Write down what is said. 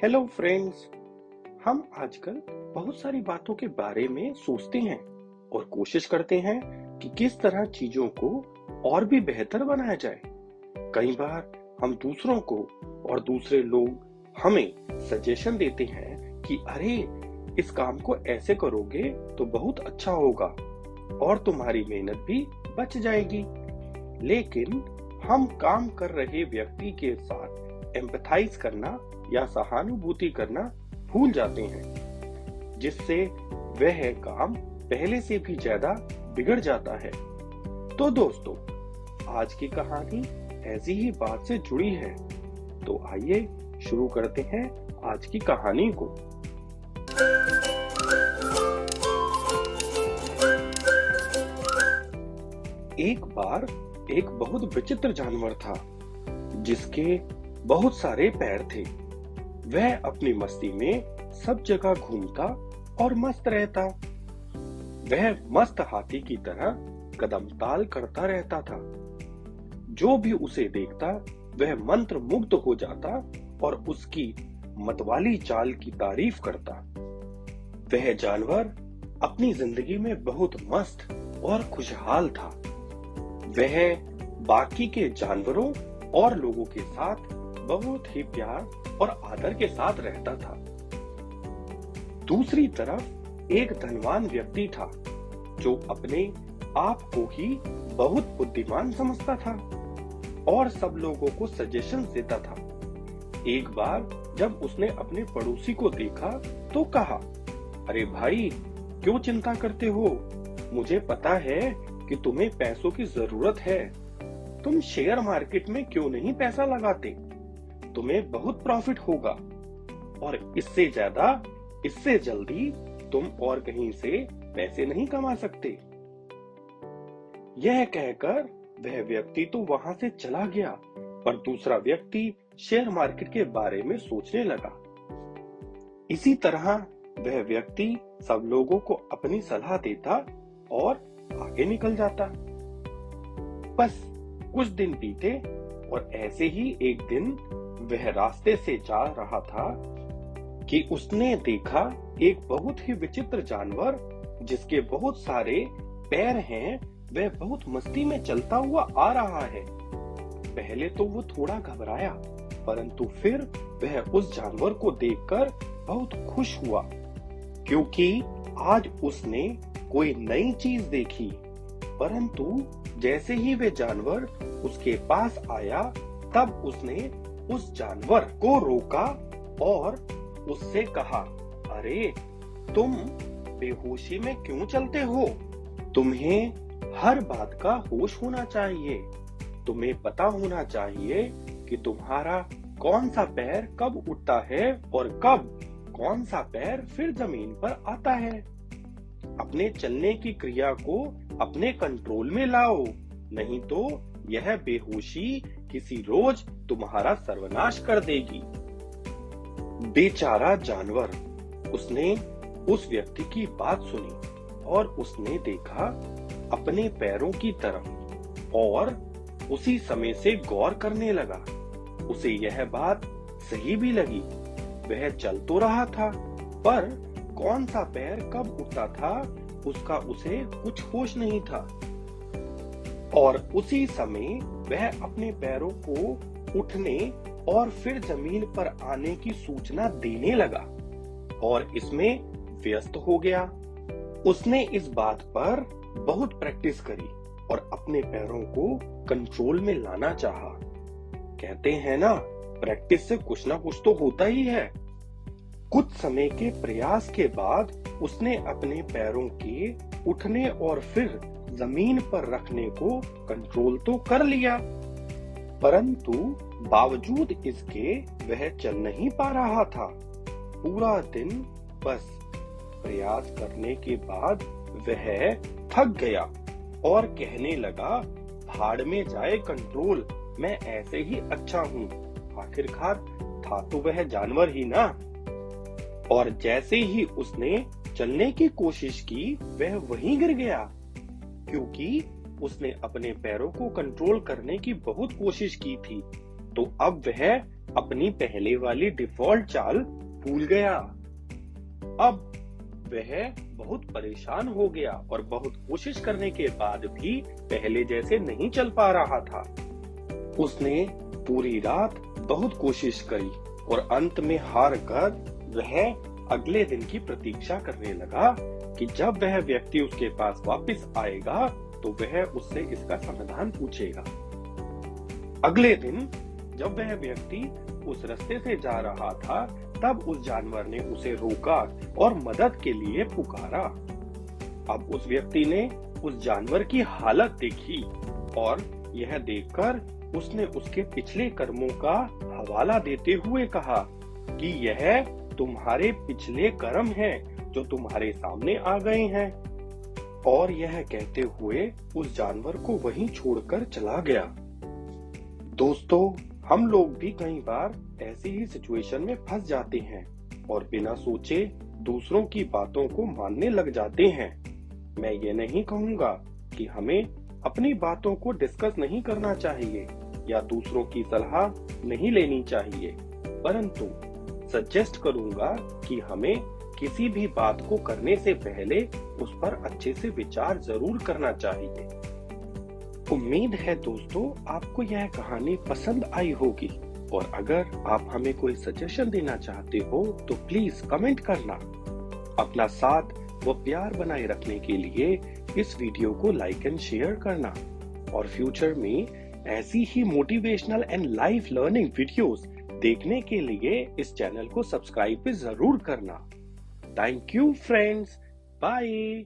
Hello friends. हम आजकल बहुत सारी बातों के बारे में सोचते हैं और कोशिश करते हैं कि किस तरह चीजों को और भी बेहतर बनाया जाए। कई बार हम दूसरों को और दूसरे लोग हमें सजेशन देते हैं कि अरे इस काम को ऐसे करोगे तो बहुत अच्छा होगा और तुम्हारी मेहनत भी बच जाएगी। लेकिन हम काम कर रहे व्यक्ति के साथ एम्पैथाइज करना या सहानुभूति करना भूल जाते हैं, जिससे वह काम पहले से भी ज्यादा बिगड़ जाता है। तो दोस्तों, आज की कहानी ऐसी ही बात से जुड़ी है। तो आइए शुरू करते हैं आज की कहानी को। एक बार एक बहुत विचित्र जानवर था जिसके बहुत सारे पैर थे। वह अपनी मस्ती में सब जगह घूमता और मस्त रहता। वह मस्त हाथी की तरह कदम ताल करता रहता था। जो भी उसे देखता वह मंत्र मुग्ध हो जाता और उसकी मतवाली चाल की तारीफ करता। वह जानवर अपनी जिंदगी में बहुत मस्त और खुशहाल था। वह बाकी के जानवरों और लोगों के साथ बहुत ही प्यार और आदर के साथ रहता था। दूसरी तरफ एक धनवान व्यक्ति था जो अपने आप को ही बहुत बुद्धिमान समझता था और सब लोगों को सजेशन देता था। एक बार जब उसने अपने पड़ोसी को देखा तो कहा, अरे भाई, क्यों चिंता करते हो? मुझे पता है कि तुम्हें पैसों की जरूरत है। तुम शेयर मार्केट में क्यों नहीं पैसा लगाते? तुम्हें बहुत प्रॉफिट होगा और इससे जल्दी तुम और कहीं से पैसे नहीं कमा सकते। यह कहकर वह व्यक्ति तो वहां से चला गया, पर दूसरा व्यक्ति शेयर मार्केट के बारे में सोचने लगा। इसी तरह वह व्यक्ति सब लोगों को अपनी सलाह देता और आगे निकल जाता। बस कुछ दिन बीते और ऐसे ही एक दिन वह रास्ते से जा रहा था कि उसने देखा एक बहुत ही विचित्र जानवर जिसके बहुत सारे पैर हैं। वह बहुत मस्ती में चलता हुआ आ रहा है। पहले तो वो थोड़ा घबराया, परंतु फिर वह उस जानवर को देखकर बहुत खुश हुआ, क्योंकि आज उसने कोई नई चीज देखी। परंतु जैसे ही वह जानवर उसके पास आया, तब उसने उस जानवर को रोका और उससे कहा, अरे तुम बेहोशी में क्यों चलते हो? तुम्हें हर बात का होश होना चाहिए। तुम्हें पता होना चाहिए कि तुम्हारा कौन सा पैर कब उठता है और कब कौन सा पैर फिर जमीन पर आता है। अपने चलने की क्रिया को अपने कंट्रोल में लाओ, नहीं तो यह बेहोशी किसी रोज तुम्हारा सर्वनाश कर देगी। बेचारा जानवर, उसने उस व्यक्ति की बात सुनी और उसने देखा अपने पैरों की तरफ और उसी समय से गौर करने लगा। उसे यह बात सही भी लगी। वह चल तो रहा था, पर कौन सा पैर कब उठता था उसका उसे कुछ होश नहीं था। और उसी समय वह अपने पैरों को उठने और फिर जमीन पर आने की सूचना देने लगा और इसमें व्यस्त हो गया। उसने इस बात पर बहुत प्रैक्टिस करी और अपने पैरों को कंट्रोल में लाना चाहा। कहते हैं ना, प्रैक्टिस से कुछ ना कुछ तो होता ही है। कुछ समय के प्रयास के बाद उसने अपने पैरों के उठने और फिर जमीन पर रखने को कंट्रोल तो कर लिया, परंतु बावजूद इसके वह चल नहीं पा रहा था। पूरा दिन बस प्रयास करने के बाद वह थक गया और कहने लगा, भाड़ में जाए कंट्रोल, मैं ऐसे ही अच्छा हूँ। आखिरकार था तो वह जानवर ही ना। और जैसे ही उसने चलने की कोशिश की, वह वहीं गिर गया, क्योंकि उसने अपने पैरों को कंट्रोल करने की बहुत कोशिश की थी। तो अब वह अपनी पहले वाली डिफॉल्ट चाल भूल गया। अब वह बहुत परेशान हो गया और बहुत कोशिश करने के बाद भी पहले जैसे नहीं चल पा रहा था। उसने पूरी रात बहुत कोशिश करी और अंत में हार कर वह अगले दिन की प्रतीक्षा करने लगा कि जब वह व्यक्ति उसके पास वापस आएगा तो वह उससे इसका समाधान पूछेगा। अगले दिन जब वह व्यक्ति उस रास्ते से जा रहा था, तब उस जानवर ने उसे रोका और मदद के लिए पुकारा। अब उस व्यक्ति ने उस जानवर की हालत देखी और यह देखकर उसने उसके पिछले कर्मों का हवाला देते हुए कहा कि यह तुम्हारे पिछले कर्म हैं जो तुम्हारे सामने आ गए हैं, और यह कहते हुए उस जानवर को वहीं छोड़कर चला गया। दोस्तों, हम लोग भी कई बार ऐसी ही सिचुएशन में फंस जाते हैं और बिना सोचे दूसरों की बातों को मानने लग जाते हैं। मैं ये नहीं कहूंगा कि हमें अपनी बातों को डिस्कस नहीं करना चाहिए या दूसरों की सलाह नहीं लेनी चाहिए, परंतु सजेस्ट करूंगा कि हमें किसी भी बात को करने से पहले उस पर अच्छे से विचार जरूर करना चाहिए। उम्मीद है दोस्तों आपको यह कहानी पसंद आई होगी, और अगर आप हमें कोई सजेशन देना चाहते हो तो प्लीज कमेंट करना। अपना साथ व प्यार बनाए रखने के लिए इस वीडियो को लाइक एंड शेयर करना, और फ्यूचर में ऐसी ही motivational and life learning videos देखने के लिए इस चैनल को सब्सक्राइब भी जरूर करना। Thank you friends, bye.